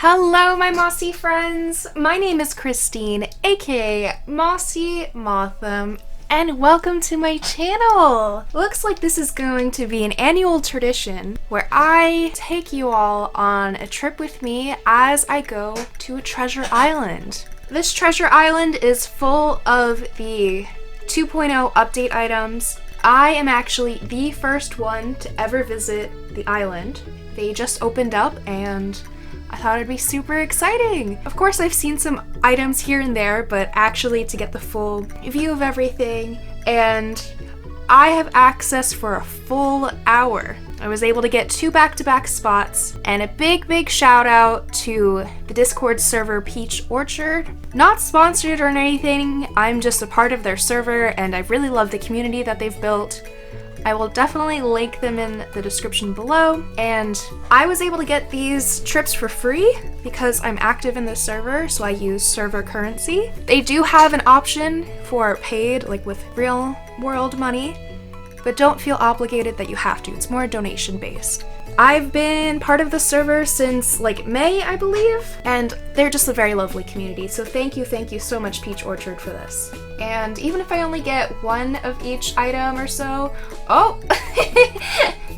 Hello, my Mossy friends! My name is Christine, aka Mossy Motham, and welcome to my channel! Looks like this is going to be an annual tradition where I take you all on a trip with me as I go to a treasure island. This treasure island is full of the 2.0 update items. I am actually the first one to ever visit the island. They just opened up and I thought it'd be super exciting. Of course, I've seen some items here and there, but actually to get the full view of everything, and I have access for a full hour. I was able to get 2 back-to-back spots, and a big shout out to the Discord server Peach Orchard. Not sponsored or anything, I'm just a part of their server, and I really love the community that they've built. I will definitely link them in the description below, and I was able to get these trips for free because I'm active in the server, so I use server currency. They do have an option for paid, like with real world money, but don't feel obligated that you have to. It's more donation based. I've been part of the server since like May, I believe, and they're just a very lovely community, so thank you so much Peach Orchard for this. And even if I only get one of each item or so, oh,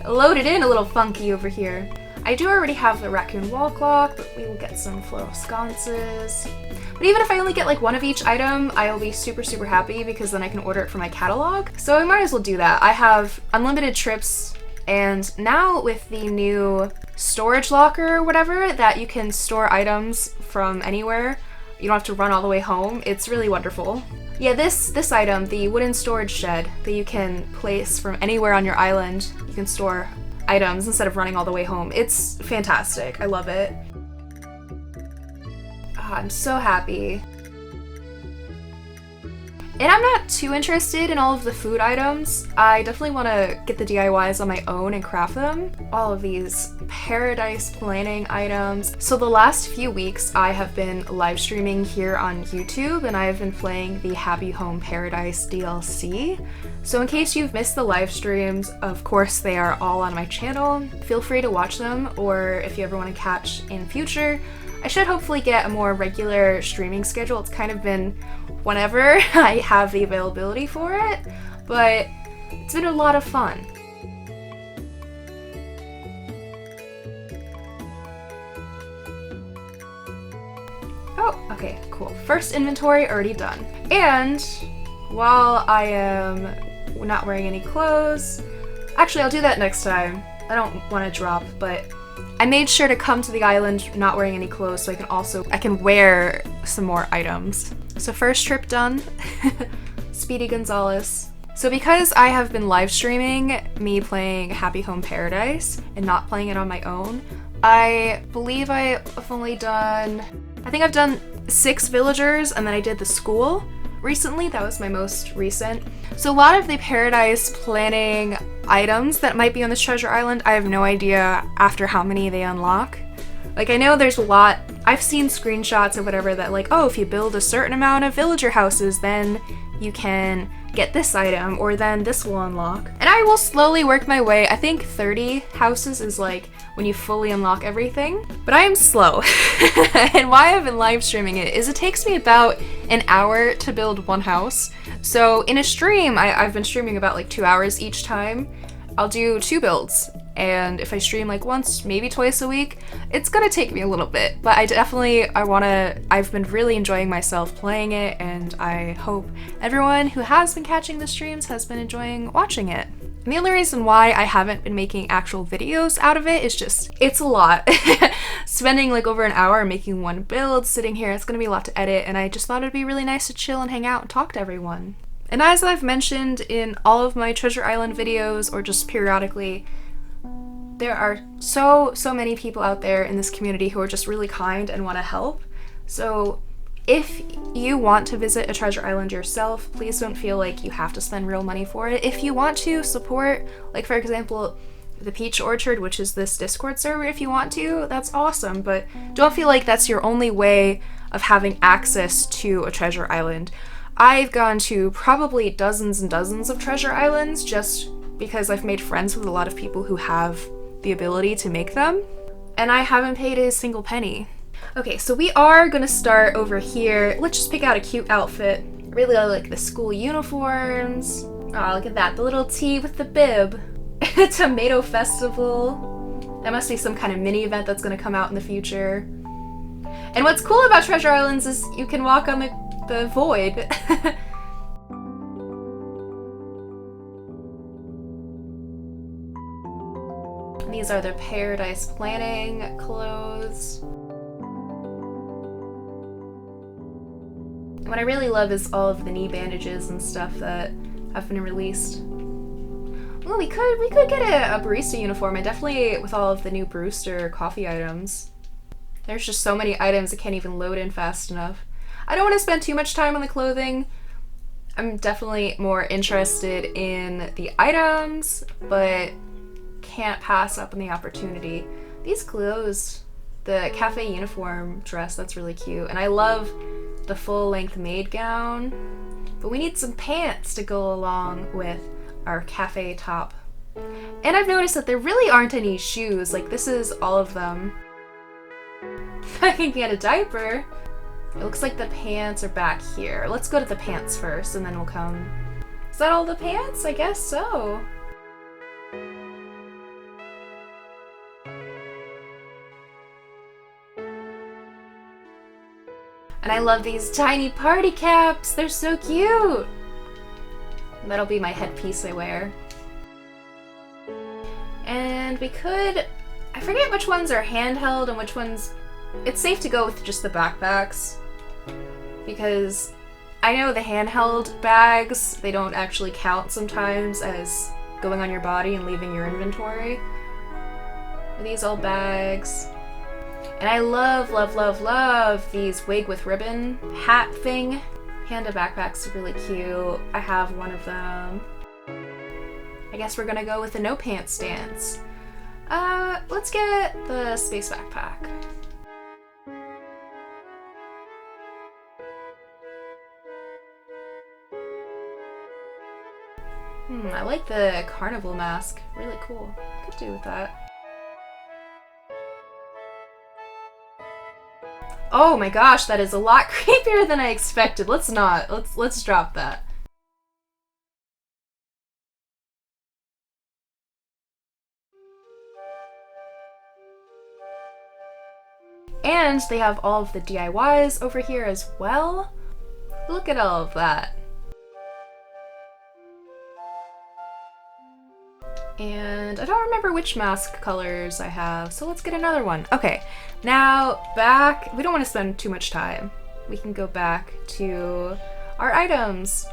loaded in a little funky over here. I do already have the raccoon wall clock, but we will get some floral sconces. But even if I only get like one of each item, I'll be super happy because then I can order it from my catalog. So I might as well do that. I have unlimited trips, and now with the new storage locker or whatever that you can store items from anywhere, you don't have to run all the way home. It's really wonderful. Yeah, this item, the wooden storage shed that you can place from anywhere on your island, you can store items instead of running all the way home. It's fantastic. I love it. Oh, I'm so happy. And I'm not too interested in all of the food items. I definitely want to get the DIYs on my own and craft them. All of these paradise planning items. So the last few weeks I have been live streaming here on YouTube, and I have been playing the Happy Home Paradise DLC. So in case you've missed the live streams, of course they are all on my channel. Feel free to watch them, or if you ever want to catch in future. I should hopefully get a more regular streaming schedule. It's kind of been whenever I have the availability for it, but it's been a lot of fun. Oh, okay, cool. First inventory already done. And while I am not wearing any clothes, actually I'll do that next time. I don't want to drop, but I made sure to come to the island not wearing any clothes so I can wear some more items. So first trip done. Speedy Gonzalez. So because I have been live streaming me playing Happy Home Paradise and not playing it on my own, I believe I've only done, I think I've done 6 villagers, and then I did the school recently. That was my most recent. So a lot of the paradise planning items that might be on this treasure island, I have no idea after how many they unlock. Like, I know there's a lot. I've seen screenshots or whatever that like, oh, if you build a certain amount of villager houses, then you can get this item, or then this will unlock. And I will slowly work my way. I think 30 houses is like when you fully unlock everything. But I am slow. And why I've been live streaming it is it takes me about an hour to build one house. So in a stream, I've been streaming about like 2 hours each time. I'll do 2 builds. And if I stream like once, maybe twice a week, it's gonna take me a little bit. But I've been really enjoying myself playing it, and I hope everyone who has been catching the streams has been enjoying watching it. And the only reason why I haven't been making actual videos out of it is just, it's a lot. Spending like over an hour making one build, sitting here, it's gonna be a lot to edit, and I just thought it'd be really nice to chill and hang out and talk to everyone. And as I've mentioned in all of my Treasure Island videos, or just periodically, there are so many people out there in this community who are just really kind and want to help. So if you want to visit a treasure island yourself, please don't feel like you have to spend real money for it. If you want to support, like for example, the Peach Orchard, which is this Discord server, if you want to, that's awesome, but don't feel like that's your only way of having access to a treasure island. I've gone to probably dozens and dozens of treasure islands just because I've made friends with a lot of people who have the ability to make them, and I haven't paid a single penny. Okay, so we are gonna start over here. Let's just pick out a cute outfit. Really like the school uniforms. Oh, look at that, the little tee with the bib. Tomato festival. That must be some kind of mini event that's gonna come out in the future. And what's cool about Treasure Islands is you can walk on the void. These are the Paradise Planning clothes. What I really love is all of the knee bandages and stuff that have been released. Well, we could get a barista uniform, and definitely with all of the new Brewster coffee items. There's just so many items that can't even load in fast enough. I don't want to spend too much time on the clothing. I'm definitely more interested in the items, but can't pass up on the opportunity. These clothes, the cafe uniform dress, that's really cute. And I love the full-length maid gown, but we need some pants to go along with our cafe top. And I've noticed that there really aren't any shoes. Like, this is all of them. I can get a diaper. It looks like the pants are back here. Let's go to the pants first, and then we'll come. Is that all the pants? I guess so. And I love these tiny party caps. They're so cute. That'll be my headpiece I wear. And we could, I forget which ones are handheld and which ones, it's safe to go with just the backpacks. Because I know the handheld bags, they don't actually count sometimes as going on your body and leaving your inventory. Are these all bags? And I love, love, love, love these wig with ribbon hat thing. Panda backpacks are really cute. I have one of them. I guess we're gonna go with the no pants stance. Let's get the space backpack. I like the carnival mask. Really cool. Could do with that. Oh my gosh, that is a lot creepier than I expected. Let's not. Let's drop that. And they have all of the DIYs over here as well. Look at all of that. And I don't remember which mask colors I have, so let's get another one. Okay, now back, we don't want to spend too much time. We can go back to our items.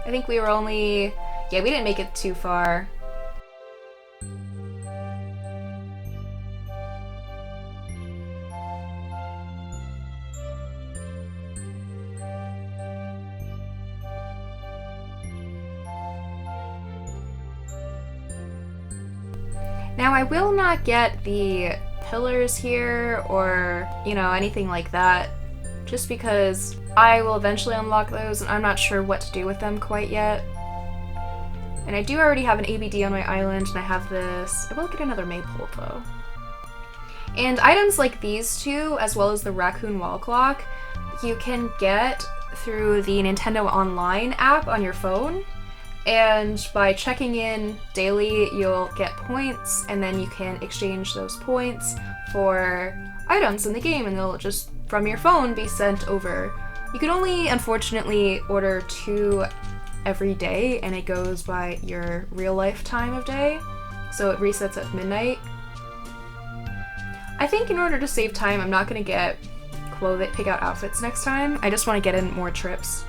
I think we were only, yeah, we didn't make it too far. Now I will not get the pillars here or, you know, anything like that, just because I will eventually unlock those and I'm not sure what to do with them quite yet. And I do already have an ABD on my island and I have this. I will get another maypole though. And items like these two, as well as the raccoon wall clock, you can get through the Nintendo Online app on your phone. And by checking in daily, you'll get points, and then you can exchange those points for items in the game, and they'll just, from your phone, be sent over. You can only, unfortunately, order 2 every day, and it goes by your real-life time of day, so it resets at midnight. I think in order to save time, I'm not going to get pick out outfits next time. I just want to get in more trips.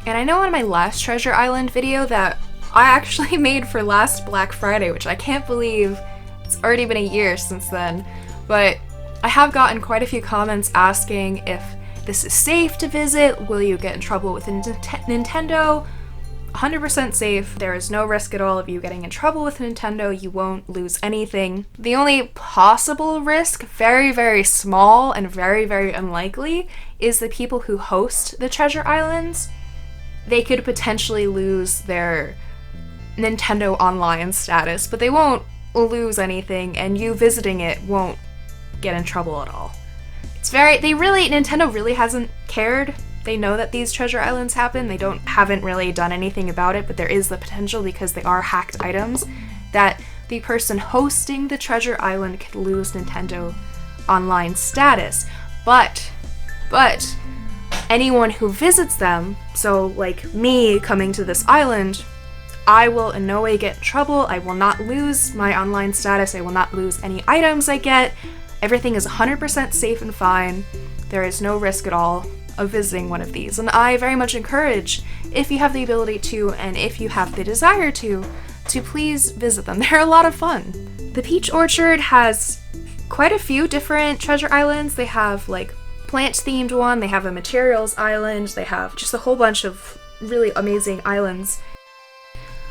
And I know on my last Treasure Island video that I actually made for last Black Friday, which I can't believe it's already been a year since then, but I have gotten quite a few comments asking if this is safe to visit, will you get in trouble with Nintendo? 100% safe. There is no risk at all of you getting in trouble with Nintendo. You won't lose anything. The only possible risk, very, very small and very, very unlikely, is the people who host the Treasure Islands. They could potentially lose their Nintendo Online status, but they won't lose anything, and you visiting it won't get in trouble at all. Nintendo really hasn't cared. They know that these treasure islands happen. They haven't really done anything about it, but there is the potential, because they are hacked items, that the person hosting the treasure island could lose Nintendo Online status. But anyone who visits them, so like me coming to this island, I will in no way get in trouble. I will not lose my online status. I will not lose any items I get. Everything is 100% safe and fine. There is no risk at all of visiting one of these. And I very much encourage, if you have the ability to, and if you have the desire to please visit them. They're a lot of fun. The Peach Orchard has quite a few different treasure islands. They have like plant-themed one, they have a materials island, they have just a whole bunch of really amazing islands.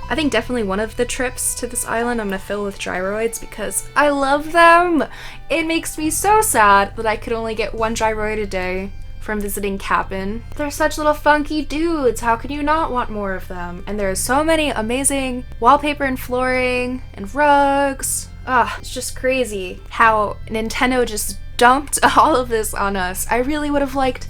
I think definitely one of the trips to this island I'm gonna fill with gyroids because I love them! It makes me so sad that I could only get one gyroid a day from visiting Cap'n. They're such little funky dudes, how can you not want more of them? And there's so many amazing wallpaper and flooring and rugs. It's just crazy how Nintendo just dumped all of this on us. I really would have liked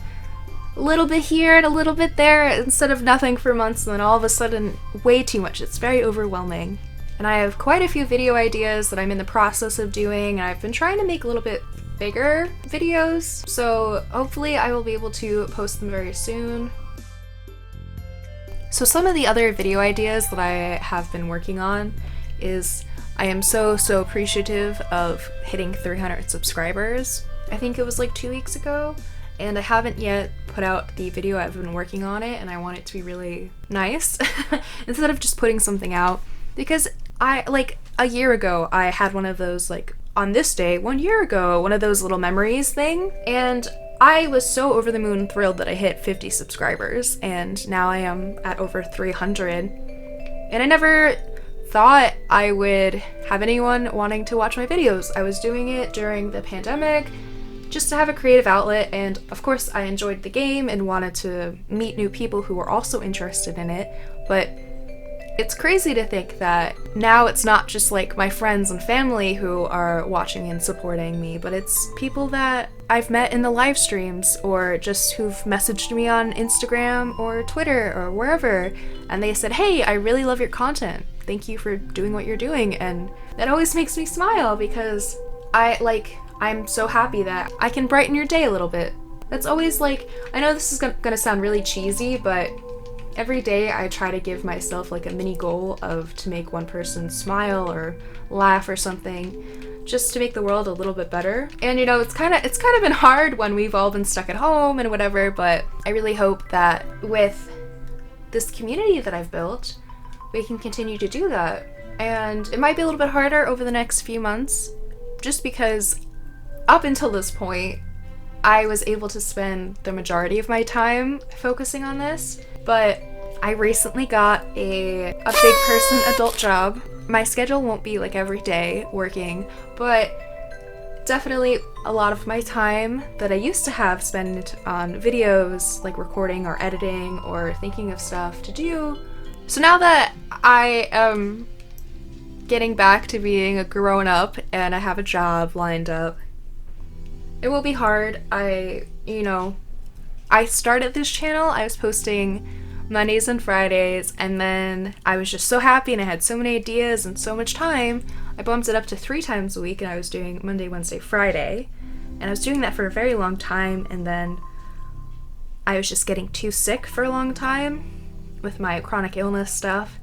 a little bit here and a little bit there instead of nothing for months, and then all of a sudden way too much. It's very overwhelming. And I have quite a few video ideas that I'm in the process of doing, and I've been trying to make a little bit bigger videos, so hopefully I will be able to post them very soon. So some of the other video ideas that I have been working on is I am so appreciative of hitting 300 subscribers. I think it was like 2 weeks ago, and I haven't yet put out the video. I've been working on it, and I want it to be really nice instead of just putting something out, because a year ago I had one of those, like, on this day 1 year ago, one of those little memories thing, and I was so over the moon thrilled that I hit 50 subscribers, and now I am at over 300, and I never thought I would have anyone wanting to watch my videos. I was doing it during the pandemic just to have a creative outlet, and of course I enjoyed the game and wanted to meet new people who were also interested in it, but it's crazy to think that now it's not just like my friends and family who are watching and supporting me, but it's people that I've met in the live streams or just who've messaged me on Instagram or Twitter or wherever, and they said, "Hey, I really love your content. Thank you for doing what you're doing." And that always makes me smile because I'm so happy that I can brighten your day a little bit. That's always like, I know this is gonna sound really cheesy, but every day I try to give myself like a mini goal to make one person smile or laugh or something, just to make the world a little bit better. And you know, it's kind of been hard when we've all been stuck at home and whatever, but I really hope that with this community that I've built, we can continue to do that. And it might be a little bit harder over the next few months, just because up until this point, I was able to spend the majority of my time focusing on this, but I recently got a big person adult job. My schedule won't be like every day working, but definitely a lot of my time that I used to have spent on videos, like recording or editing or thinking of stuff to do. So now that I am getting back to being a grown-up and I have a job lined up, it will be hard. I started this channel, I was posting Mondays and Fridays, and then I was just so happy and I had so many ideas and so much time, I bumped it up to 3 times a week, and I was doing Monday, Wednesday, Friday, and I was doing that for a very long time, and then I was just getting too sick for a long time with my chronic illness stuff,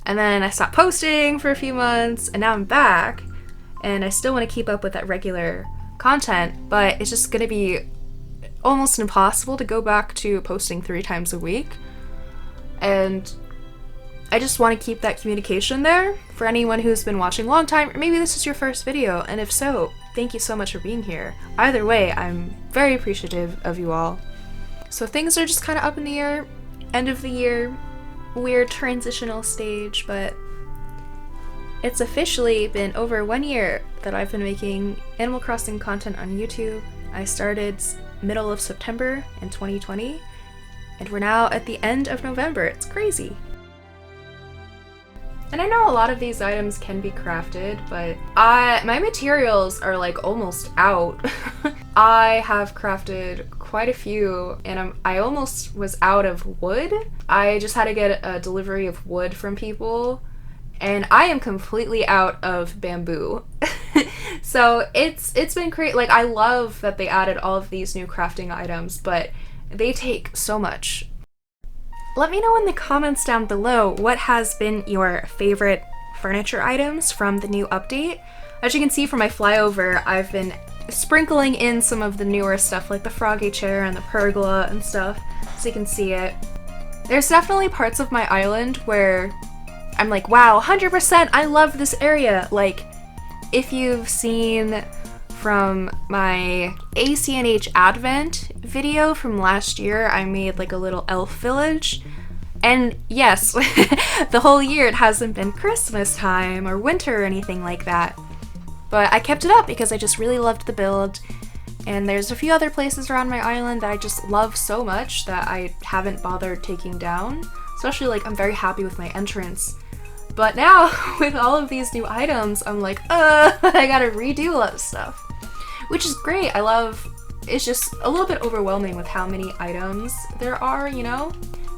and then I stopped posting for a few months, and now I'm back, and I still want to keep up with that regular content, but it's just gonna be almost impossible to go back to posting 3 times a week. And I just want to keep that communication there for anyone who's been watching a long time, or maybe this is your first video, and if so, thank you so much for being here. Either way, I'm very appreciative of you all. So things are just kind of up in the air, end of the year, weird transitional stage, but it's officially been over 1 year that I've been making Animal Crossing content on YouTube. I started middle of September in 2020, and we're now at the end of November. It's crazy. And I know a lot of these items can be crafted, but my materials are like almost out. I have crafted quite a few, and I almost was out of wood. I just had to get a delivery of wood from people, and I am completely out of bamboo. So it's been great. Like, I love that they added all of these new crafting items, but they take so much. Let me know in the comments down below what has been your favorite furniture items from the new update. As you can see from my flyover, I've been sprinkling in some of the newer stuff like the froggy chair and the pergola and stuff, so you can see it. There's definitely parts of my island where I'm like, wow, 100%, I love this area. Like, if you've seen from my ACNH Advent video from last year, I made like a little elf village. And yes, the whole year it hasn't been Christmas time or winter or anything like that. But I kept it up because I just really loved the build. And there's a few other places around my island that I just love so much that I haven't bothered taking down. Especially, like, I'm very happy with my entrance. But now, with all of these new items, I'm like, I gotta redo a lot of stuff. Which is great. I love, it's just a little bit overwhelming with how many items there are, you know?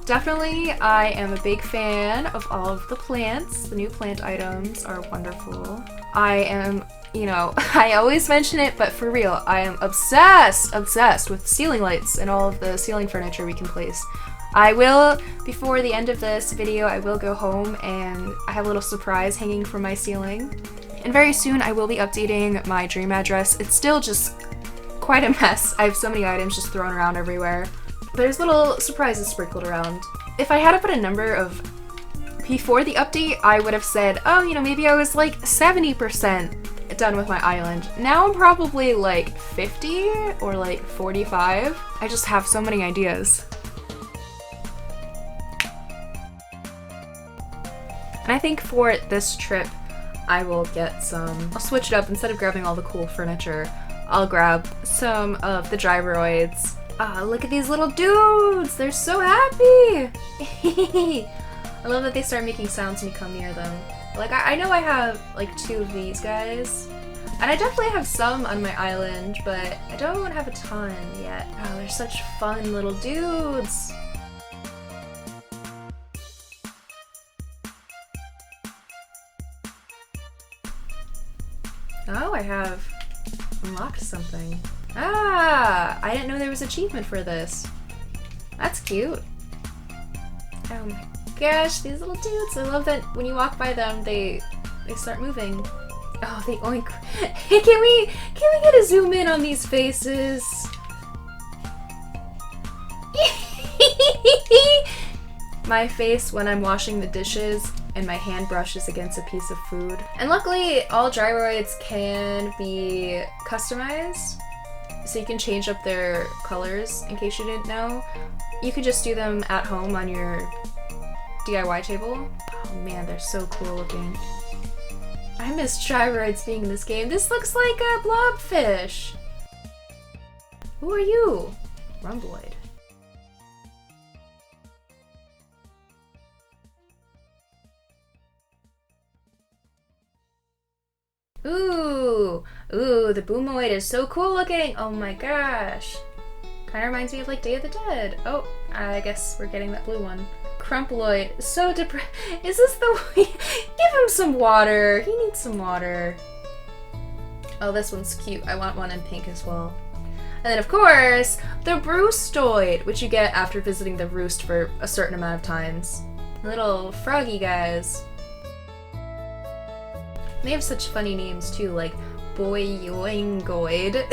Definitely, I am a big fan of all of the plants. The new plant items are wonderful. I am, you know, I always mention it, but for real, I am obsessed with ceiling lights and all of the ceiling furniture we can place. I will, before the end of this video, I will go home and I have a little surprise hanging from my ceiling. And very soon I will be updating my dream address. It's still just quite a mess. I have so many items just thrown around everywhere. There's little surprises sprinkled around. If I had to put a number of before the update, I would have said, oh, you know, maybe I was like 70% done with my island. Now I'm probably like 50 or like 45. I just have so many ideas. And I think for this trip, I will get I'll switch it up. Instead of grabbing all the cool furniture, I'll grab some of the gyroids. Look at these little dudes! They're so happy! I love that they start making sounds when you come near them. Like, I know I have like 2 of these guys. And I definitely have some on my island, but I don't have a ton yet. Oh, they're such fun little dudes! Oh, I have unlocked something. I didn't know there was an achievement for this. That's cute. Oh my gosh, these little dudes. I love that when you walk by them, they start moving. Oh, they oink. Hey, can we get a zoom in on these faces? My face when I'm washing the dishes and my hand brushes against a piece of food. And luckily, all gyroids can be customized, so you can change up their colors in case you didn't know. You could just do them at home on your DIY table. Oh man, they're so cool looking. I miss gyroids being in this game. This looks like a blobfish. Who are you? Rhomboid. Ooh, the boomoid is so cool looking. Oh my gosh. Kind of reminds me of like Day of the Dead. Oh, I guess we're getting that blue one. Crumploid, so depressed. Is this the way? Give him some water. He needs some water. Oh, this one's cute. I want one in pink as well. And then of course, the Roostoid, which you get after visiting the roost for a certain amount of times. Little froggy guys. They have such funny names too, like Boyoingoid.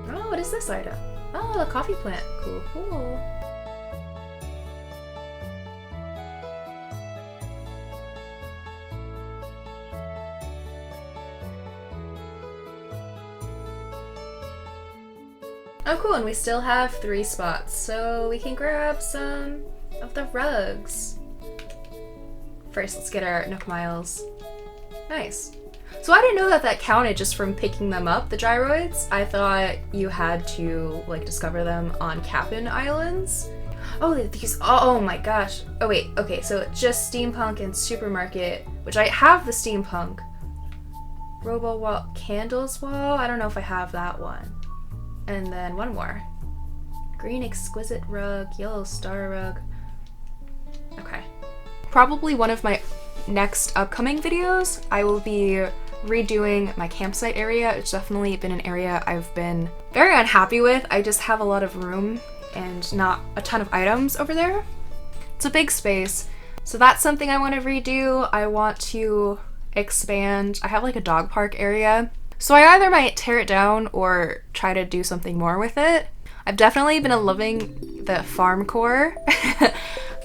Oh, what is this item? Oh, a coffee plant. Cool, cool. Oh cool, and we still have 3 spots, so we can grab some of the rugs. First, let's get our Nook Miles. Nice. So I didn't know that that counted just from picking them up, the gyroids. I thought you had to, like, discover them on Cap'n Islands. Oh, these, oh my gosh. Oh wait, okay, so just steampunk and supermarket, which I have the steampunk. Robo wall, candles wall, I don't know if I have that one. And then one more. Green exquisite rug, yellow star rug. Okay. Probably one of my next upcoming videos, I will be redoing my campsite area. It's definitely been an area I've been very unhappy with. I just have a lot of room and not a ton of items over there. It's a big space, so that's something I want to redo. I want to expand. I have like a dog park area, so I either might tear it down or try to do something more with it. I've definitely been loving the farm core.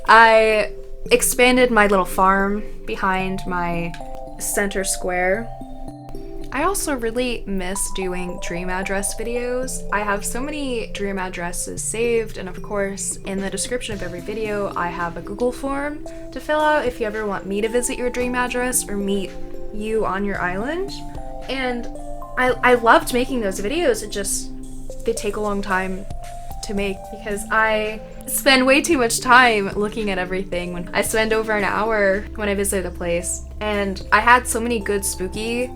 I expanded my little farm behind my center square. I also really miss doing dream address videos. I have so many dream addresses saved, and of course in the description of every video I have a Google form to fill out if you ever want me to visit your dream address or meet you on your island. And I loved making those videos, they take a long time to make because I spend way too much time looking at everything. When I spend over an hour when I visit a place, and I had so many good spooky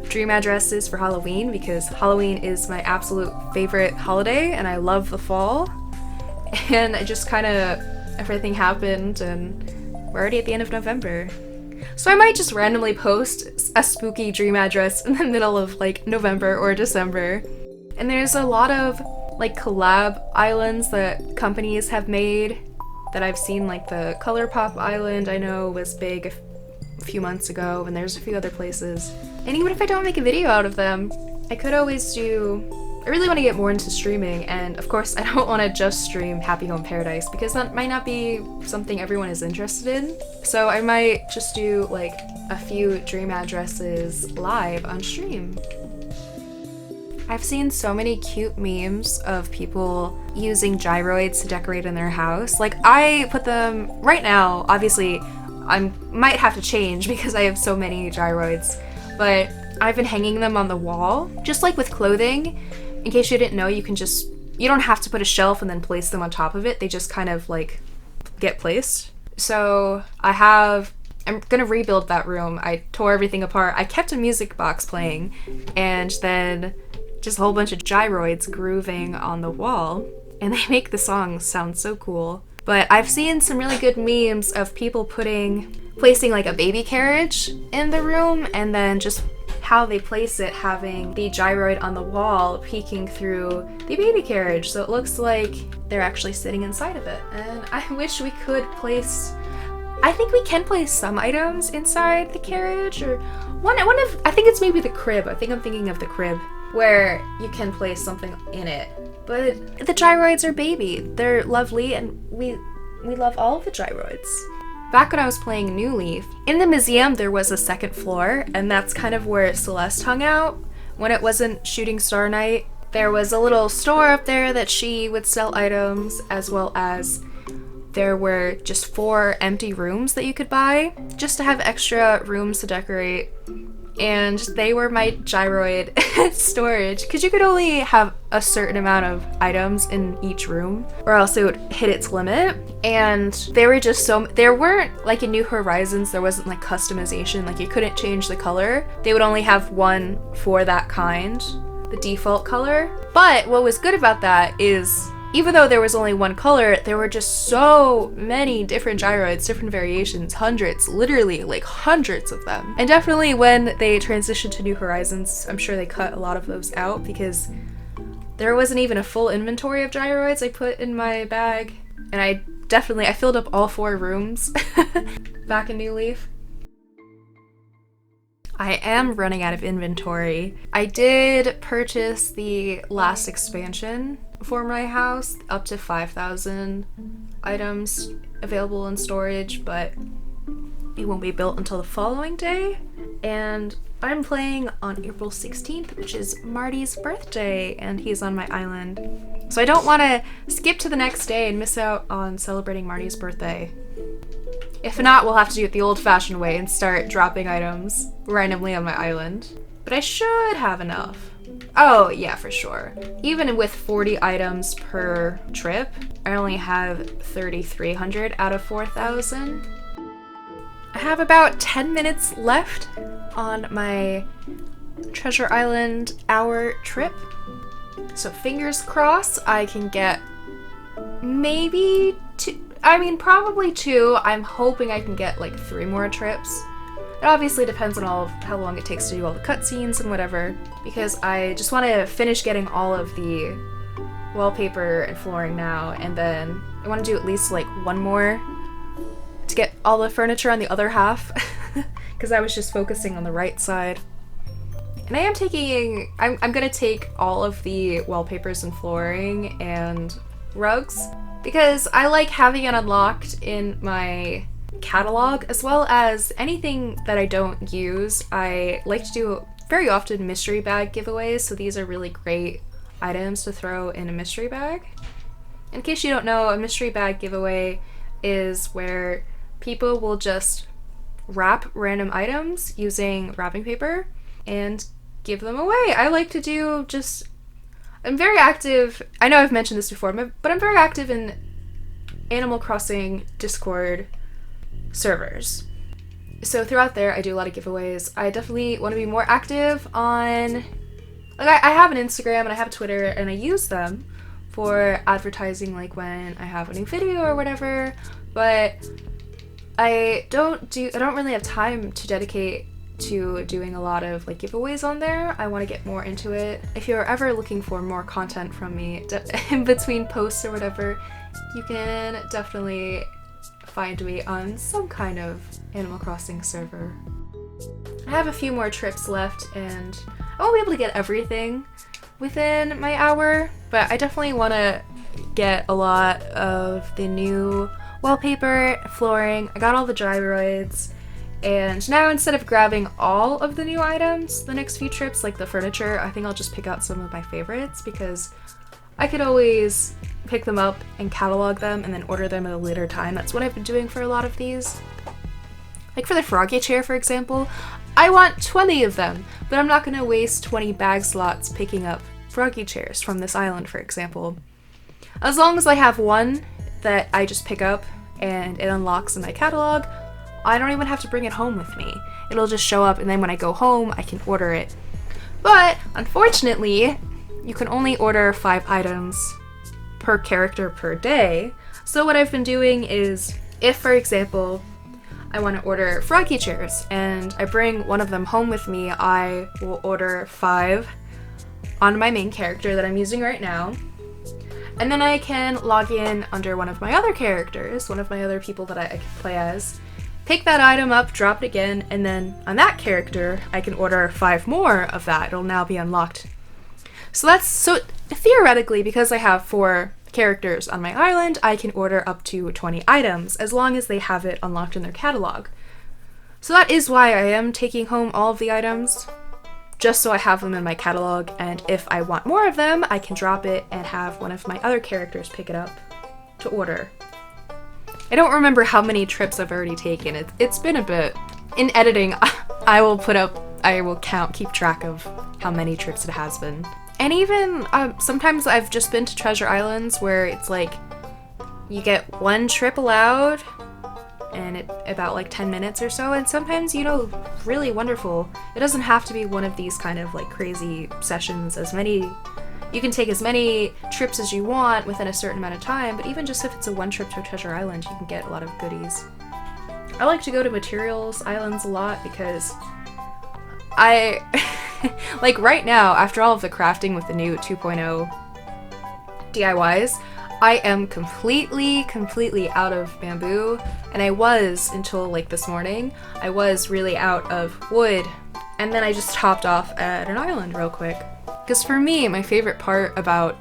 dream addresses for Halloween because Halloween is my absolute favorite holiday and I love the fall, and it just kind of everything happened and we're already at the end of November. So I might just randomly post a spooky dream address in the middle of like November or December. And there's a lot of like collab islands that companies have made that I've seen, like the ColourPop island I know was big a few months ago, and there's a few other places. And even if I don't make a video out of them, I could always do... I really want to get more into streaming, and of course I don't want to just stream Happy Home Paradise because that might not be something everyone is interested in. So I might just do like a few dream addresses live on stream. I've seen so many cute memes of people using gyroids to decorate in their house. Like, I put them right now, obviously I might have to change because I have so many gyroids, but I've been hanging them on the wall, just like with clothing. In case you didn't know, you don't have to put a shelf and then place them on top of it, they just kind of like get placed. So I'm gonna rebuild that room. I tore everything apart. I kept a music box playing, and then just a whole bunch of gyroids grooving on the wall, and they make the songs sound so cool. But I've seen some really good memes of people placing like a baby carriage in the room, and then just how they place it, having the gyroid on the wall peeking through the baby carriage, so it looks like they're actually sitting inside of it. And I wish we could I think we can place some items inside the carriage, or I think it's maybe the crib. I think I'm thinking of the crib, where you can place something in it. But the gyroids are baby. They're lovely, and we love all of the gyroids. Back when I was playing New Leaf, in the museum there was a second floor, and that's kind of where Celeste hung out when it wasn't Shooting Star Night. There was a little store up there that she would sell items, as well as there were just 4 empty rooms that you could buy just to have extra rooms to decorate. And they were my gyroid storage, because you could only have a certain amount of items in each room or else it would hit its limit. And they were just there weren't, like in New Horizons, there wasn't like customization, like you couldn't change the color. They would only have one for that kind, the default color. But what was good about that is, even though there was only one color, there were just so many different gyroids, different variations, hundreds, literally like hundreds of them. And definitely when they transitioned to New Horizons, I'm sure they cut a lot of those out because there wasn't even a full inventory of gyroids I put in my bag. And I filled up all 4 rooms back in New Leaf. I am running out of inventory. I did purchase the last expansion for my house, up to 5,000 items available in storage, but it won't be built until the following day. And I'm playing on April 16th, which is Marty's birthday, and he's on my island. So I don't want to skip to the next day and miss out on celebrating Marty's birthday. If not, we'll have to do it the old-fashioned way and start dropping items randomly on my island. but I should have enough. Oh, yeah, for sure. Even with 40 items per trip, I only have 3,300 out of 4,000. I have about 10 minutes left on my Treasure Island hour trip. So fingers crossed I can get maybe probably 2. I'm hoping I can get like 3 more trips. It obviously depends on how long it takes to do all the cutscenes and whatever, because I just want to finish getting all of the wallpaper and flooring now, and then I want to do at least like 1 more to get all the furniture on the other half, because I was just focusing on the right side. And I'm gonna take all of the wallpapers and flooring and rugs, because I like having it unlocked in my catalog, as well as anything that I don't use. I like to do very often mystery bag giveaways, so these are really great items to throw in a mystery bag. In case you don't know, a mystery bag giveaway is where people will just wrap random items using wrapping paper and give them away. I like to do I'm very active, I know I've mentioned this before, but I'm very active in Animal Crossing Discord servers. So throughout there, I do a lot of giveaways. I definitely want to be more active on, like, I have an Instagram and I have a Twitter, and I use them for advertising, like when I have a new video or whatever, but I don't really have time to dedicate to doing a lot of like giveaways on there. I want to get more into it. If you're ever looking for more content from me in between posts or whatever, you can definitely find me on some kind of Animal Crossing server. I have a few more trips left, and I won't be able to get everything within my hour, but I definitely want to get a lot of the new wallpaper, flooring. I got all the gyroids, and now instead of grabbing all of the new items the next few trips, like the furniture, I think I'll just pick out some of my favorites, because I could always pick them up and catalog them and then order them at a later time. That's what I've been doing for a lot of these. Like for the froggy chair, for example, I want 20 of them, but I'm not going to waste 20 bag slots picking up froggy chairs from this island, for example. As long as I have one that I just pick up and it unlocks in my catalog, I don't even have to bring it home with me. It'll just show up, and then when I go home, I can order it. But unfortunately, you can only order 5 items per character per day. So what I've been doing is, if for example, I want to order froggy chairs and I bring one of them home with me, I will order 5 on my main character that I'm using right now. And then I can log in under one of my other characters, one of my other people that I can play as, pick that item up, drop it again, and then on that character, I can order 5 more of that. It'll now be unlocked. So theoretically, because I have 4 characters on my island, I can order up to 20 items, as long as they have it unlocked in their catalog. So that is why I am taking home all of the items, just so I have them in my catalog, and if I want more of them, I can drop it and have one of my other characters pick it up to order. I don't remember how many trips I've already taken. It's been a bit. In editing, I will keep track of how many trips it has been. And even sometimes I've just been to Treasure Islands where it's like you get 1 trip allowed and about like 10 minutes or so, and sometimes, really wonderful. It doesn't have to be one of these kind of like crazy sessions. You can take as many trips as you want within a certain amount of time, but even just if it's a 1 trip to a Treasure Island, you can get a lot of goodies. I like to go to Materials Islands a lot because like right now, after all of the crafting with the new 2.0 DIYs, I am completely out of bamboo, and I was until like this morning. I was really out of wood, and then I just hopped off at an island real quick. Because for me, my favorite part about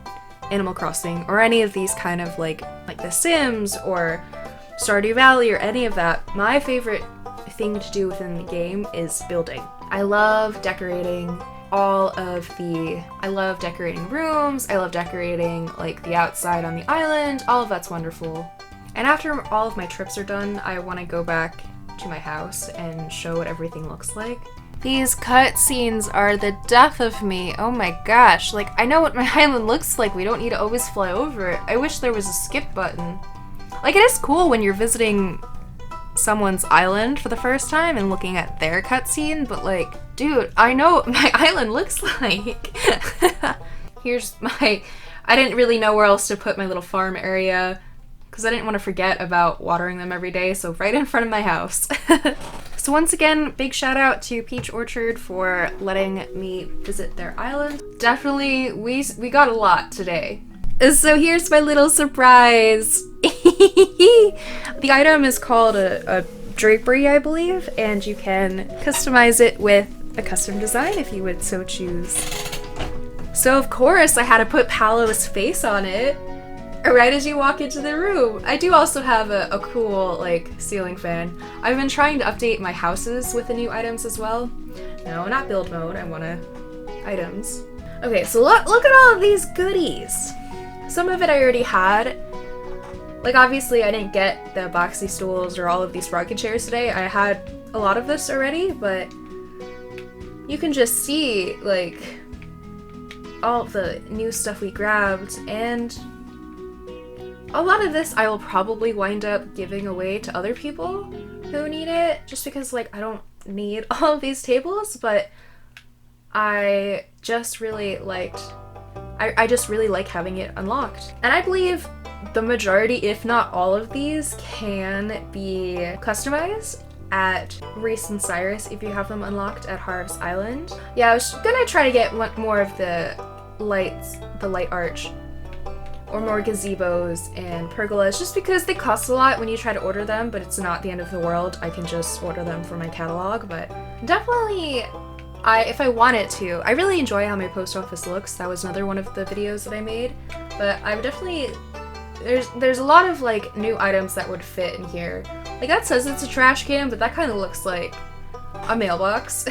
Animal Crossing, or any of these kind of like The Sims or Stardew Valley or any of that, my favorite thing to do within the game is building. I love decorating I love decorating rooms, I love decorating like the outside on the island, all of that's wonderful. And after all of my trips are done, I want to go back to my house and show what everything looks like. These cutscenes are the death of me. Oh my gosh. Like, I know what my island looks like. We don't need to always fly over it. I wish there was a skip button. Like, it is cool when you're visiting someone's island for the first time and looking at their cutscene, but like, dude, I know what my island looks like. Here's my... I didn't really know where else to put my little farm area because I didn't want to forget about watering them every day, so right in front of my house. So once again, big shout out to Peach Orchard for letting me visit their island. Definitely, we got a lot today. So here's my little surprise. The item is called a drapery, I believe, and you can customize it with a custom design if you would so choose. So of course I had to put Paolo's face on it right as you walk into the room. I do also have a cool like ceiling fan. I've been trying to update my houses with the new items as well. No, not build mode, I wanna items. Okay, so look at all of these goodies. Some of it I already had. Like obviously I didn't get the boxy stools or all of these rocking chairs today. I had a lot of this already, but you can just see like all of the new stuff we grabbed, and a lot of this I will probably wind up giving away to other people who need it, just because like I don't need all of these tables, but I just really liked I just really like having it unlocked. And I believe the majority, if not all of these, can be customized at Reese and Cyrus if you have them unlocked at Harv's Island. Yeah, I was gonna try to get more of the lights, the light arch, or more gazebos and pergolas, just because they cost a lot when you try to order them, but it's not the end of the world. I can just order them from my catalog, but definitely if I wanted to. I really enjoy how my post office looks. That was another one of the videos that I made, but I would definitely, there's a lot of like new items that would fit in here. Like that says it's a trash can, but that kind of looks like a mailbox.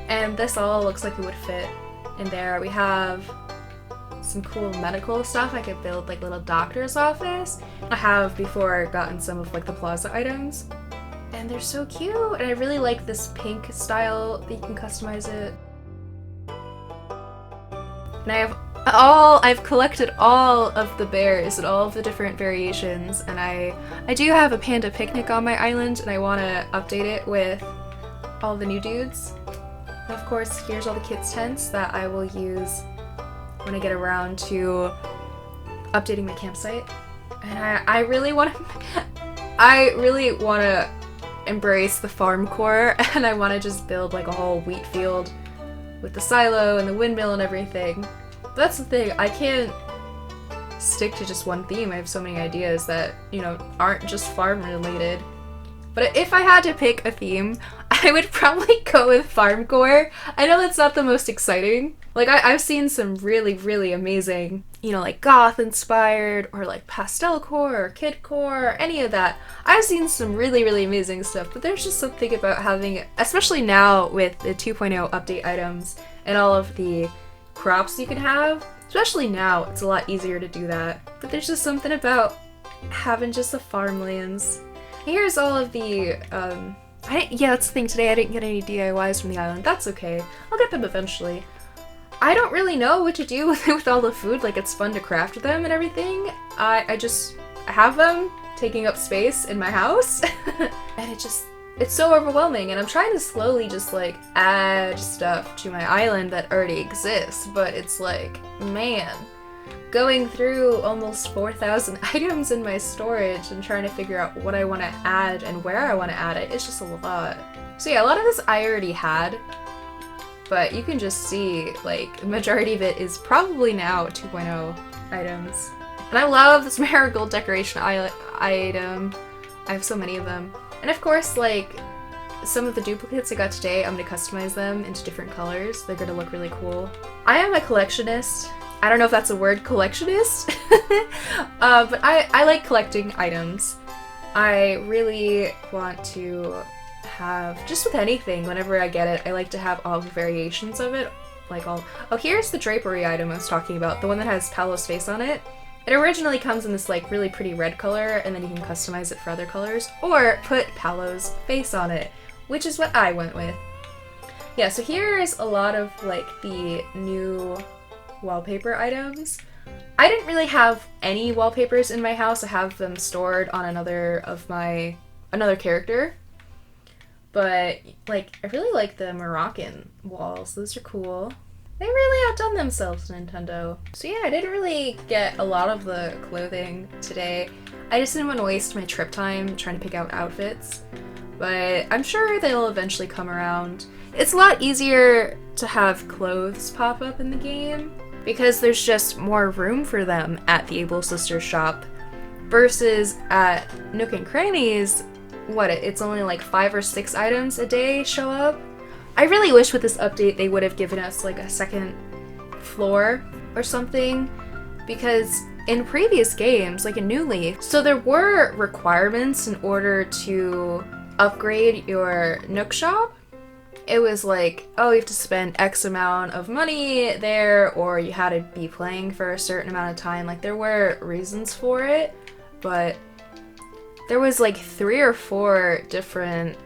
And this all looks like it would fit in there. We have some cool medical stuff. I could build like little doctor's office. I have before gotten some of like the plaza items, and they're so cute, and I really like this pink style that you can customize it. And I've collected all of the bears and all of the different variations, and I do have a panda picnic on my island, and I want to update it with all the new dudes. And of course, here's all the kids' tents that I will use when I get around to updating my campsite. And I really want to embrace the farm core, and I want to just build like a whole wheat field with the silo and the windmill and everything. That's the thing, I can't stick to just one theme. I have so many ideas that, you know, aren't just farm related. But if I had to pick a theme, I would probably go with farm core. I know that's not the most exciting. Like, I've seen some really, really amazing, you know, like goth inspired, or like pastel core, or kid core, or any of that. I've seen some really, really amazing stuff, but there's just something about having, especially now with the 2.0 update items and all of the crops you can have, especially now, it's a lot easier to do that. But there's just something about having just the farmlands. Here's all of the, yeah, that's the thing, today I didn't get any DIYs from the island. That's okay, I'll get them eventually. I don't really know what to do with all the food. Like, it's fun to craft them and everything. I just have them taking up space in my house. And it's so overwhelming, and I'm trying to slowly just like add stuff to my island that already exists, but it's like, man, going through almost 4,000 items in my storage and trying to figure out what I want to add and where I want to add it, it's just a lot. So yeah, a lot of this I already had, but you can just see, like, the majority of it is probably now 2.0 items. And I love this marigold decoration item. I have so many of them. And of course, like, some of the duplicates I got today, I'm going to customize them into different colors. They're going to look really cool. I am a collectionist. I don't know if that's a word, collectionist. But I like collecting items. I really want to have, just with anything, whenever I get it, I like to have all the variations of it. Like all, oh, here's the drapery item I was talking about, the one that has Paolo's face on it. It originally comes in this like really pretty red color, and then you can customize it for other colors, or put Paolo's face on it, which is what I went with. Yeah, so here's a lot of like the new wallpaper items. I didn't really have any wallpapers in my house. I have them stored on another character. But like I really like the Moroccan walls. Those are cool. They really outdone themselves, Nintendo. So yeah, I didn't really get a lot of the clothing today. I just didn't want to waste my trip time trying to pick out outfits. But I'm sure they'll eventually come around. It's a lot easier to have clothes pop up in the game because there's just more room for them at the Able Sisters shop versus at Nook and Cranny's, it's only like 5 or 6 items a day show up. I really wish with this update they would have given us like a second floor or something, because in previous games, like in New Leaf, so there were requirements in order to upgrade your Nook shop. It was like, oh, you have to spend X amount of money there, or you had to be playing for a certain amount of time. Like there were reasons for it, but there was like 3 or 4 different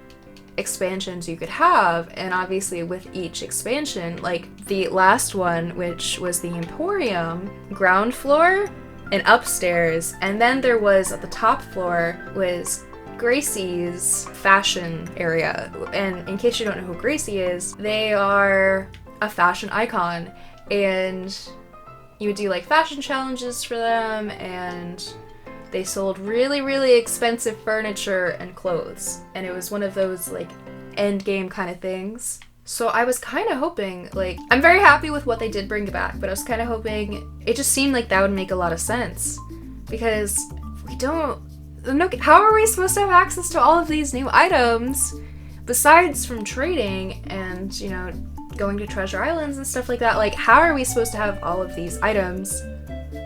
expansions you could have, and obviously with each expansion, like the last one, which was the Emporium, ground floor and upstairs, and then there was at the top floor was Gracie's fashion area. And in case you don't know who Gracie is, they are a fashion icon, and you would do like fashion challenges for them, and they sold really, really expensive furniture and clothes, and it was one of those like end game kind of things. So I was kind of hoping, like, I'm very happy with what they did bring back, but I was kind of hoping, it just seemed like that would make a lot of sense, because how are we supposed to have access to all of these new items besides from trading and, you know, going to treasure islands and stuff like that? Like, how are we supposed to have all of these items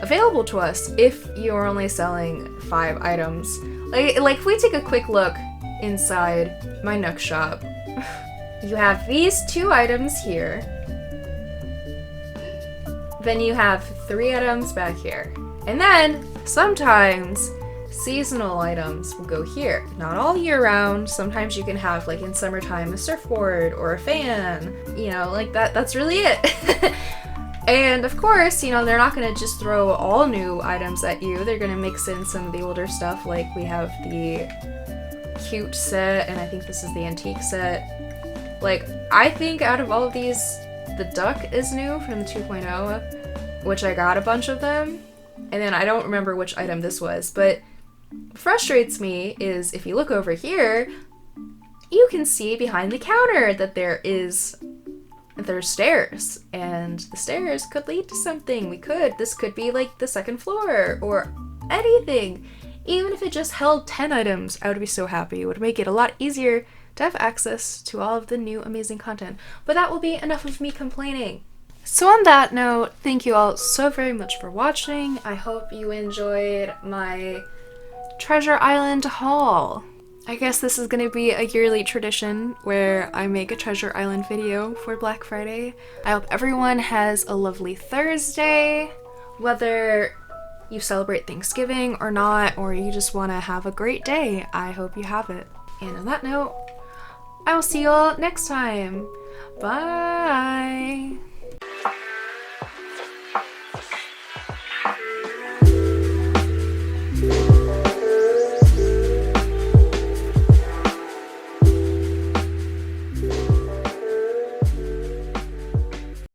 available to us if you're only selling 5 items? Like if we take a quick look inside my Nook shop, you have these 2 items here, then you have 3 items back here, and then sometimes seasonal items will go here. Not all year round. Sometimes you can have, like in summertime, a surfboard or a fan, you know, like that's really it. And of course, you know, they're not going to just throw all new items at you. They're going to mix in some of the older stuff. Like we have the cute set, and I think this is the antique set. Like, I think out of all of these, the duck is new from the 2.0, which I got a bunch of them. And then I don't remember which item this was, but what frustrates me is if you look over here, you can see behind the counter that there's stairs, and the stairs could lead to something. This could be like the second floor or anything. Even if it just held 10 items, I would be so happy. It would make it a lot easier to have access to all of the new amazing content. But that will be enough of me complaining. So on that note, thank you all so very much for watching. I hope you enjoyed my Treasure Island haul. I guess this is going to be a yearly tradition where I make a Treasure Island video for Black Friday. I hope everyone has a lovely Thursday, whether you celebrate Thanksgiving or not, or you just want to have a great day. I hope you have it. And on that note, I will see you all next time. Bye!